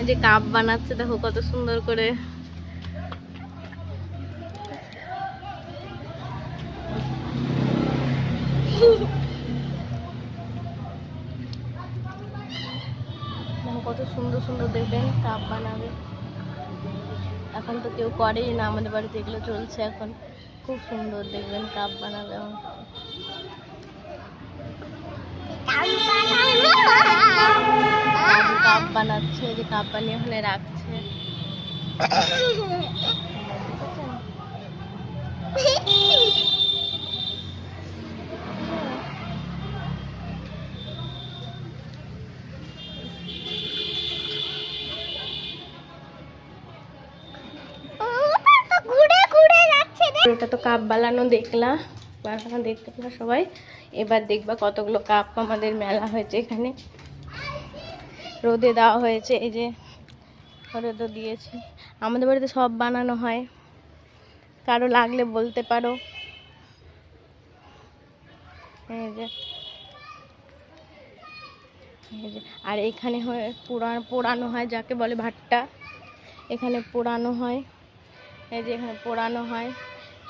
যে কাপ বানাচ্ছে, দেখো কত সুন্দর করে। কত সুন্দর সুন্দর দেখবেন কাপ বানাবে। এখন তো কেউ করেই না, আমাদের বাড়িতে এগুলো চলছে এখন। খুব সুন্দর দেখবেন কাপ বানাবে। কাপ বানাচ্ছে, যে কাপ বানিয়ে ওখানে রাখছে। এটা তো কাপ বানানো দেখলা, বানানো দেখতে পেলা সবাই। এবার দেখবা কতগুলো কাপ আমাদের মেলা হয়েছে এখানে, রোদে দেওয়া হয়েছে। এই যে রোদে দিয়েছি। আমাদের বাড়িতে সব বানানো হয়, কারো লাগলে বলতে পারো। এই যে আর এখানে পোড়ানো হয়, যাকে বলে ভাট্টা, এখানে পোড়ানো হয়। এই যে এখানে পোড়ানো হয়,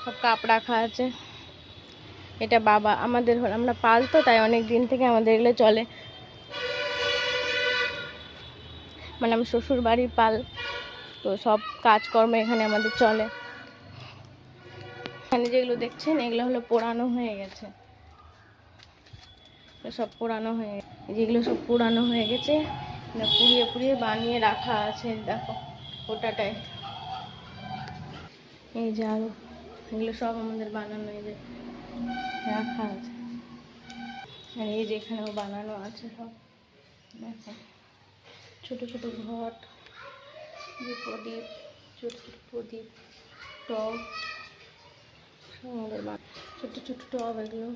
সব কাপ রাখা আছে। এটা বাবা আমাদের, আমরা পালতো, তাই অনেক দিন থেকে আমাদের এগুলো চলে। মানে আমার শ্বশুর বাড়ির পাল, তো সব কাজকর্ম এখানে আমাদের চলে। এখানে যেগুলো দেখছেন এগুলো হলো পোড়ানো হয়ে গেছে, সব পোড়ানো হয়ে গেছে। যেগুলো সব পোড়ানো হয়ে গেছে, পুড়িয়ে পুড়িয়ে বানিয়ে রাখা আছে। দেখো ওটাটাই। এই যে আরো এগুলো সব আমাদের বানানো, এই যে রাখা আছে। আর এই যে এখানেও বানানো আছে সব। দেখো ছোট ছোট ঘট, প্রদীপ, ছোট ছোট প্রদীপ, টব, সব আমাদের ছোট ছোট টব এগুলো।